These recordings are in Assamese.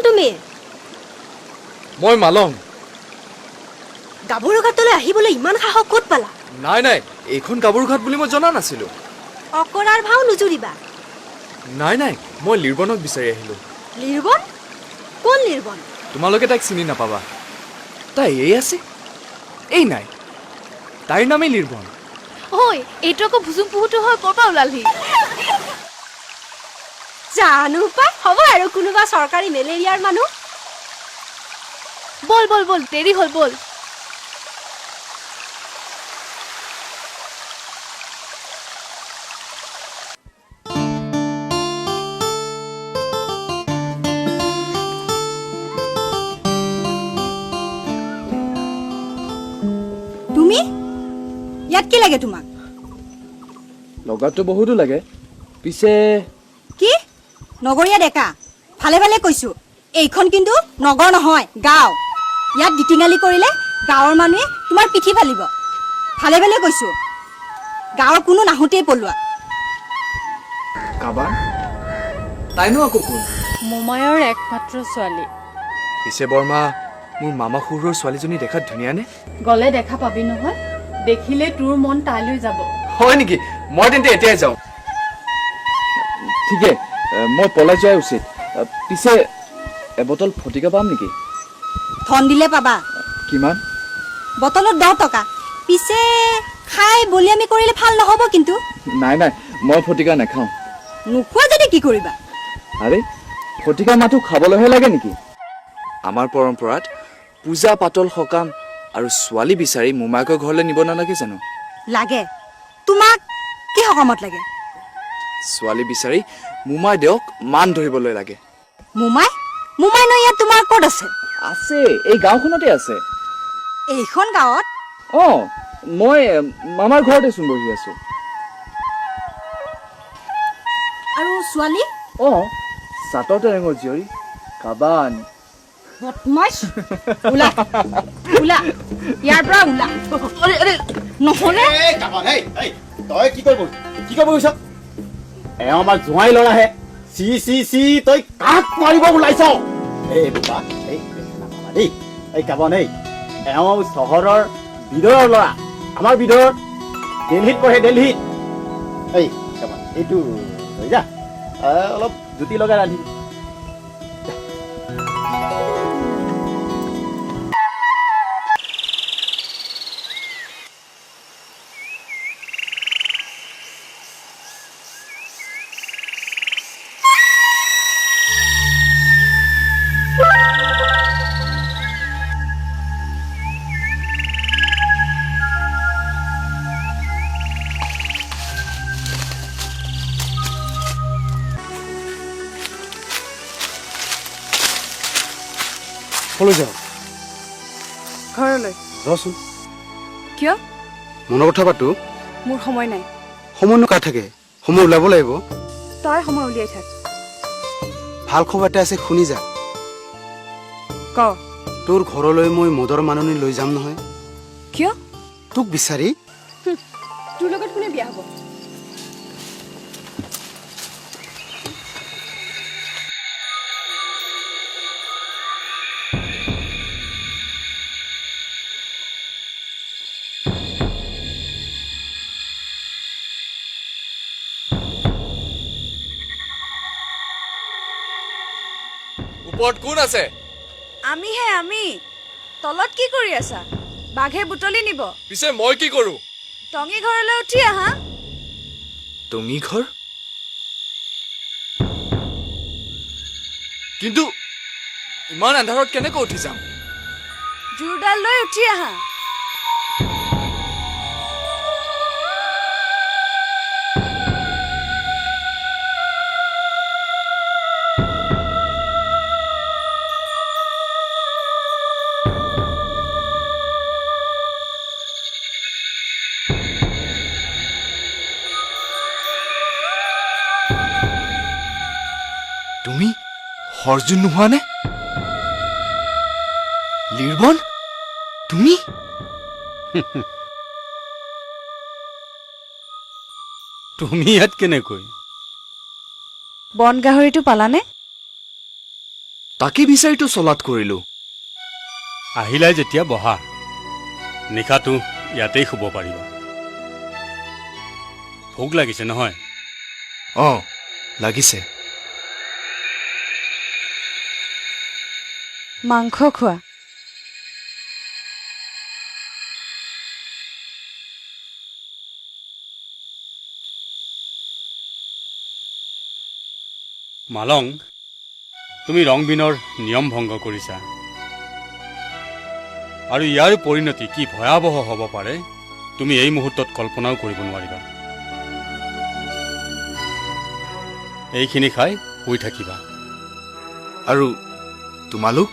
তুমি? মই মালং। গাভৰুঘাটলৈ আহিবলৈ ইমান সাহস ক'ত পালা? নাই নাই, এইখন গাভৰুঘাট বুলি মই জনা নাছিলো। অকৰাৰ ভাও নুজুৰিবা। নাই নাই, মই লিৰবনক বিচাৰি আহিলো। লিৰবন? কোন লিৰবন? তোমালোকে তাইক চিনি নাপাবা। তাই এই আছে, এই নাই, তাইৰ নামেই লিৰবন। ঐ, এইটো আকৌ ভুচুং পুহুটো হয়, ক'ৰ পৰা ওলালহি? জানো পাই, হ'ব আৰু কোনোবা চৰকাৰী মেলেৰিয়াৰ মানুহ। বল বল বল, দেৰি হ'ল, বল। তুমি ইয়াত কি লাগে তোমাক? লগাতো বহুতো লাগে, পিছে কি নগৰীয়া ডেকা? ভালে ভালে কৈছো, এইখন কিন্তু নগৰ নহয়, গাঁও। ইয়াত গীতিঙালি কৰিলে গাঁৱৰ মানুহে তোমাৰ পিঠি ফালিব। ভালে ভালে কৈছো, গাঁৱৰ কোনো নাহোঁতেই পলোৱা। কাবাৰ তাইনো আকৌ কোন? মোমায়ৰ একমাত্ৰ ছোৱালী। পিছে বৰ্মা, মোৰ মামা সৰুৰ ছোৱালীজনী দেখাত ধুনীয়া নে? গ'লে দেখা পাবি নহয়, দেখিলে তোৰ মন তাইলৈ যাব। হয় নেকি? মই তেন্তে এতিয়াই যাওঁ। ঠিকে, মই পলাই যোৱাই উচিত। পিছে এবটল ফটিকা পাম নেকি? ধন দিলে পাবা। কিমান? বটলত 10 টকা। পিছে খাই বলিয়ামি কৰিলে ভাল নহ'ব কিন্তু। নাই নাই, মই ফটিকা নাখাওঁ। নোখোৱা যদি কি কৰিবা? আৰে, ফটিকা মাথো খাবলৈহে লাগে নেকি? আমাৰ পৰম্পৰাত পূজা পাতল সকাম আৰু ছোৱালী বিচাৰি মোমায়েকৰ ঘৰলৈ নিব নালাগে জানো? লাগে। তোমাক কি সকামত লাগে? ছোৱালী বিচাৰি মোমাই দেওক মান ধৰিবলৈ লাগে। মোমাই? মোমাই ন ইয়াত তোমাৰ ক'ত আছে? আছে, এই গাঁওখনতে আছে। এইখন গাঁৱত? অঁ, মই মামাৰ ঘৰতে চোন বহি আছো। আৰু ছোৱালী? অঁ, চাটৰ টেৰেঙৰ জীয়ৰী কাবান। বদমাইছ, ওলা ওলা, ইয়াৰ পৰা ওলা। নহ'লে তই কি কৰিব গৈছ? এওঁ আমাৰ জোঁৱাই ল'ৰাহে। চি চি চি, তই কাক মাৰিব ওলাইছ? এই বাবা, দেই, এই কাবন, এওঁ চহৰৰ বিদৰৰ ল'ৰা, আমাৰ বিদৰ, দিল্লীত পঢ়ে, দিল্লীত। এই কাবন, এইটো লৈ যা, অলপ জুতি লগাই ৰান্ধিবি। কলৈ যাওঁ? ঘৰলৈ। ৰচোন, কিয়? মনৰ কথা পাতো। মোৰ সময় নাই। সময়নো কাৰ থাকে? সময় ওলাব লাগিব। তই সময় উলিয়াই থাক। ভাল খবৰ এটা আছে, শুনি যা। ক। তোৰ ঘৰলৈ মই মদৰ মাননি লৈ যাম নহয়। কিয়? তোক বিচাৰি। তোৰ লগত কোনে বিয়া হ'ব? ওপৰত কোন আছে? আমিহে, আমি। তলত কি কৰি আছা? বাঘে বুটলি নিব। পিছে মই কি কৰো? টঙি ঘৰলৈ উঠি আহা। টঙি ঘৰ? কিন্তু ইমান আন্ধাৰত কেনেকৈ উঠি যাম? জোৰডাল লৈ উঠি আহা। তুমি হৰজুন নোহোৱা নে? লিৰবন, তুমি? তুমি ইয়াত কেনেকৈ? বন গাহৰিটো পালানে? তাকে বিচাৰিতো চলাত কৰিলো। আহিলাই যেতিয়া বহা, নিশাটো ইয়াতেই শুব পাৰিবা। ভোক লাগিছে নহয়? অঁ লাগিছে। মাংস খোৱা। মালং, তুমি ৰংবিনৰ নিয়ম ভংগ কৰিছা, আৰু ইয়াৰ পৰিণতি কি ভয়াৱহ হ'ব পাৰে তুমি এই মুহূৰ্তত কল্পনাও কৰিব নোৱাৰিবা। এইখিনি খাই শুই থাকিবা। আৰু তোমালোক?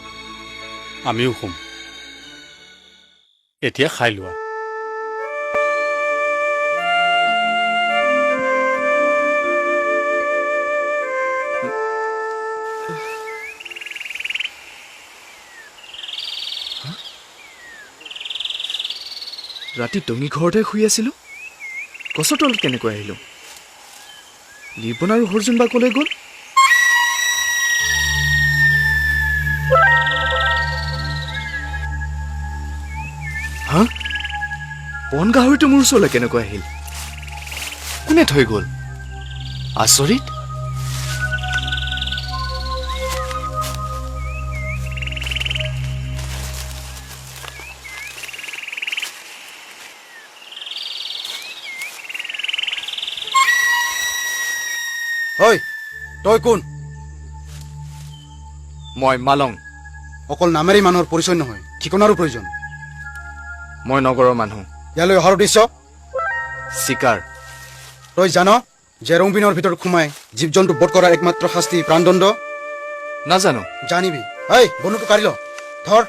আমিও শুম। এতিয়া খাই লোৱা। ৰাতি টঙি ঘৰতে শুই আছিলো, গছৰ তলত কেনেকৈ আহিলো? লিপন আৰু অৰ্জুন বা কলৈ গ'ল? হা? বন গাহৰিটো মোৰ ওচৰলৈ কেনেকৈ আহিল? কোনে থৈ গ'ল? আচৰিত। ঐ তই কোন? মই মালং। অকল নামেৰি মানুহৰ পৰিচয় নহয়, ঠিকনাৰো প্ৰয়োজন। মই নগৰৰ মানুহ। ইয়ালৈ অহাৰ উদ্দেশ্য? চিকাৰ। তই জান যে ৰংবিনৰ ভিতৰত সোমাই জীৱ জন্তু বধ কৰাৰ একমাত্ৰ শাস্তি প্ৰাণদণ্ড? নাজানো। জানিবি। এই বন্ধুটো কাঢ়ি ল, ধৰ।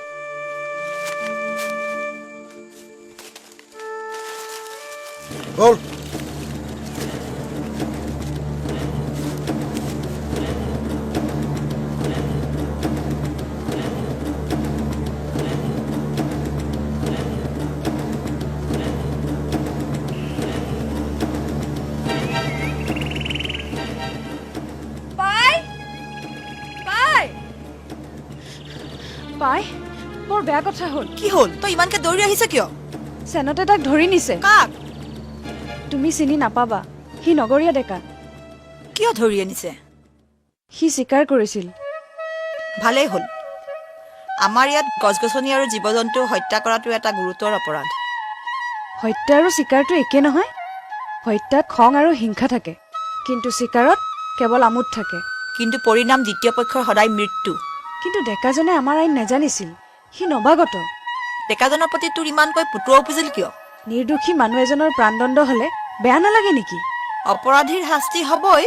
বল। পাই, বৰ বেয়া কথা হ'ল। কি হ'ল? তই ইমানকে দৌৰি আহিছে কিয়? চেনতে তাক ধৰি নিছে। কাক? তুমি চিনি নাপাবা, সি নগৰীয়া ডেকা। কিয় ধৰি আনিছে? সি চিকাৰ কৰিছিল। ভালেই হ'ল। আমাৰ ইয়াত গছ গছনি আৰু জীৱ জন্তু হত্যা কৰাটো এটা গুৰুতৰ অপৰাধ। হত্যা আৰু চিকাৰটো একে নহয়। হত্যাত খং আৰু হিংসা থাকে, কিন্তু চিকাৰত কেৱল আমোদ থাকে। কিন্তু পৰিণাম দ্বিতীয় পক্ষৰ সদায় মৃত্যু। কিন্তু ডেকাজনে আমাৰ আইন নেজানিছিল, সি নৱাগত। ডেকাজনৰ প্ৰতি তোৰ ইমানকৈ পুতুৱা উপজিল কিয়? নিৰ্দোষী মানুহ এজনৰ প্ৰাণদণ্ড হলে বেয়া নালাগে নেকি? অপৰাধীৰ শাস্তি হবই।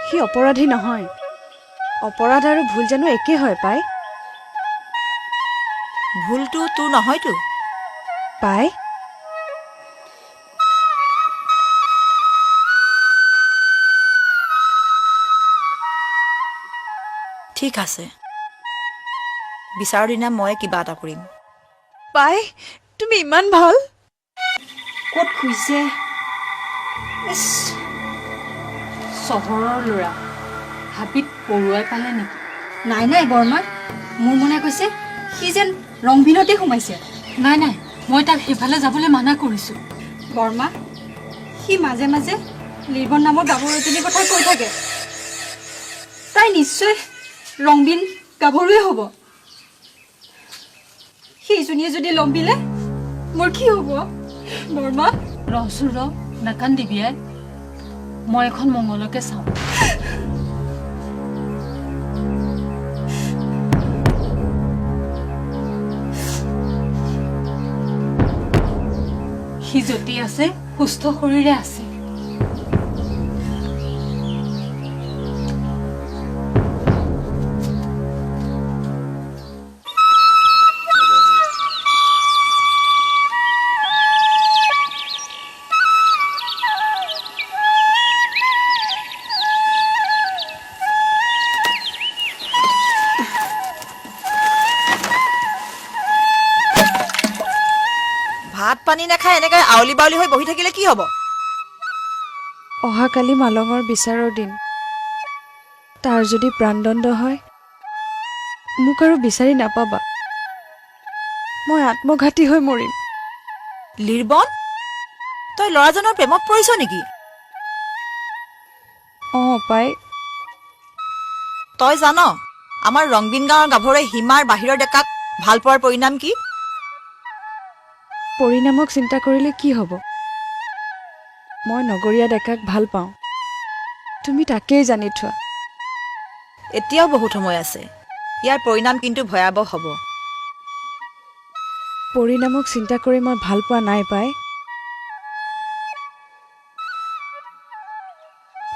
সি অপৰাধী নহয়। অপৰাধ আৰু ভুল জানো একে হয় পাই? ভুলটো তোৰ নহয়তো। পাই, ঠিক আছে, বিচাৰৰ দিনা মই কিবা এটা কৰিম। পাই তুমি ইমান ভাল। ক'ত শুইছে? চহৰৰ ল'ৰা হাবিত পৰুৱাই পালে নেকি? নাই নাই বৰ্মা, মোৰ মনে কৈছে সি যেন ৰংবিনতে সোমাইছে। নাই নাই, মই তাক সেইফালে যাবলৈ মানা কৰিছোঁ। বৰ্মা, সি মাজে মাজে লিৰ্বন নামৰ গাভৰুজনীৰ কথা কৈ থাকে। তাই নিশ্চয় ৰংবিন গাভৰুৱে হ'ব। সেইজনীয়ে যদি লম্বিলে মোৰ কি হ'ব? বৰ্মা ৰচোন ৰ, নাকান্দিবি আই। মই এখন মংগলকে চাওঁ। সি য'তে আছে সুস্থ শৰীৰে আছে। ভাত পানী নাখাই এনেকৈ আউলি বাউলি হৈ বহি থাকিলে কি হ'ব? অহাকালি মালঙৰ বিচাৰৰ দিন। তাৰ যদি প্ৰাণদণ্ড হয় মোক আৰু বিচাৰি নাপাবা মই আত্মঘাতী হৈ মৰিম লিৰবন তই ল'ৰাজনৰ প্ৰেমত পৰিছ নেকি পাই তই জান আমাৰ ৰংবিন গাঁৱৰ গাভৰুৱে সীমাৰ বাহিৰৰ ডেকাক ভাল পোৱাৰ পৰিণাম কি পৰিণামক চিন্তা কৰিলে কি হ'ব মই নগৰীয়া ডেকাক ভাল পাওঁ তুমি তাকেই জানি থোৱা এতিয়াও বহুত সময় আছে ইয়াৰ পৰিণাম কিন্তু ভয়াৱহ হ'ব পৰিণামক চিন্তা কৰি মই ভাল পোৱা নাই পাই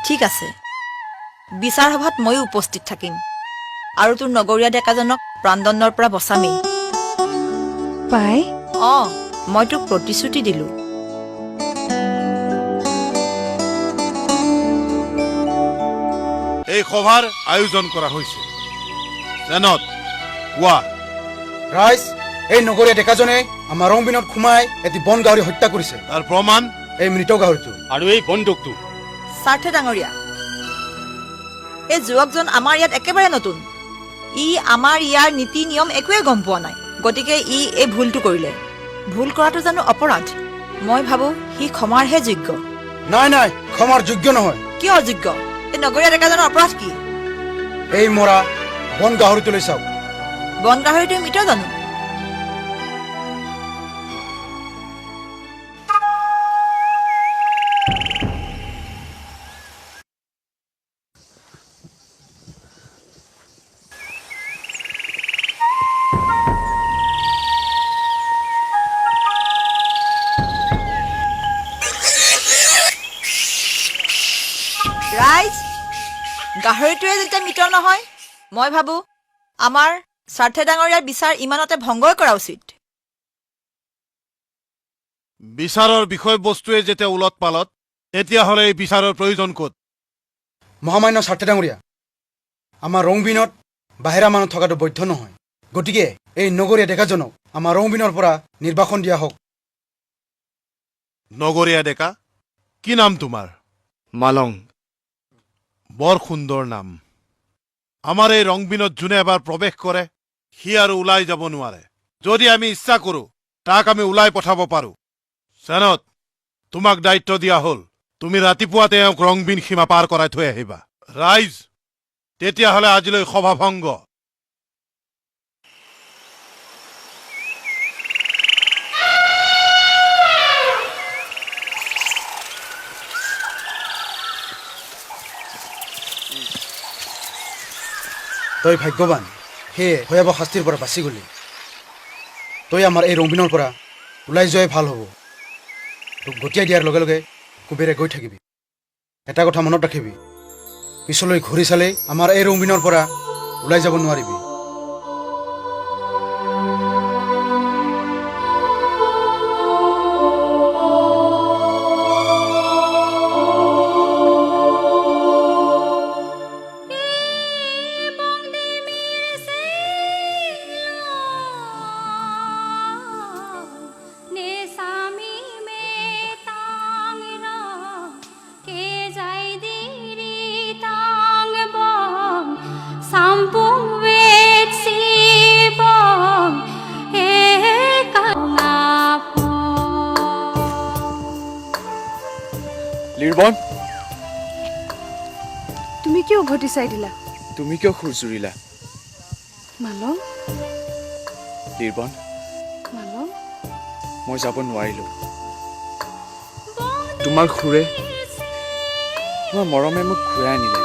ঠিক আছে বিচাৰ সভাত ময়ো উপস্থিত থাকিম আৰু তোৰ নগৰীয়া ডেকাজনক প্ৰাণদণ্ডৰ পৰা বচামেই পাই মই তোক প্ৰতিশ্ৰুতি দিলো এই সভাৰ আয়োজন কৰা হৈছে জেনত কোৱা ৰাইজ এই নগৰীয়া ডেকাজনে আমাৰ ৰংবিনত সোমাই এটি বন গাহৰি হত্যা কৰিছে তাৰ প্ৰমাণ এই মৃত গাহৰিটো আৰু এই বন্দুকটো স্বাৰ্থে ডাঙৰীয়া এই যুৱকজন আমাৰ ইয়াত একেবাৰে নতুন ই আমাৰ ইয়াৰ নীতি নিয়ম একোৱে গম পোৱা নাই গতিকে ই এই ভুলটো কৰিলে ভুল কৰাটো জানো অপৰাধ মই ভাবো সি ক্ষমাৰহে যোগ্য নাই নাই ক্ষমাৰ যোগ্য নহয় কিয় অযোগ্য এই নগৰীয়া ডেকাজনৰ অপৰাধ কি এই মৰা বন গাহৰিটোলৈ চাওক বন গাহৰিটো মৃত জানো ৰাইজ গাহৰিটোৱে যেতিয়া মৃত নহয় মই ভাবো আমাৰ স্বাৰ্থে ডাঙৰীয়াৰ বিচাৰ ইমানতে ভংগই কৰা উচিত বিচাৰৰ বিষয়বস্তুৱে যেতিয়া উলট পালত তেতিয়াহ'লে এই বিচাৰৰ প্ৰয়োজন ক'ত মহামান্য স্বাৰ্থে ডাঙৰীয়া আমাৰ ৰংবিনত বাহিৰা মানুহ থকাটো বৈধ নহয় গতিকে এই নগৰীয়া ডেকাজনক আমাৰ ৰংবিনৰ পৰা নিৰ্বাসন দিয়া হওক নগৰীয়া ডেকা কি নাম তোমাৰ মালং বৰ সুন্দৰ নাম আমাৰ এই ৰংবিনত যোনে এবাৰ প্ৰৱেশ কৰে সি আৰু ওলাই যাব নোৱাৰে যদি আমি ইচ্ছা কৰো তাক আমি ওলাই পঠাব পাৰো চেনত তোমাক দায়িত্ব দিয়া হ'ল তুমি ৰাতিপুৱাতে তেওঁক ৰংবিন সীমা পাৰ কৰাই থৈ আহিবা ৰাইজ তেতিয়াহ'লে আজিলৈ সভাভংগ তই ভাগ্যৱান সেয়ে ভয়াৱহ শাস্তিৰ পৰা বাচি গলি তই আমাৰ এই ৰংবিনৰ পৰা ওলাই যোৱাই ভাল হ'ব তোক গতিয়াই দিয়াৰ লগে লগে কুবেৰে গৈ থাকিবি এটা কথা মনত ৰাখিবি পিছলৈ ঘূৰি চালেই আমাৰ এই ৰংবিনৰ পৰা ওলাই যাব নোৱাৰিবি লিৰবন তুমি কিয় উভতি চাই দিলা তুমি কিয় খুৰ জুৰিলা মালং লিৰবন মালং মই যাব নোৱাৰিলো তোমাৰ খুৰে তোমাৰ মৰমে মোক ঘূৰাই আনিলে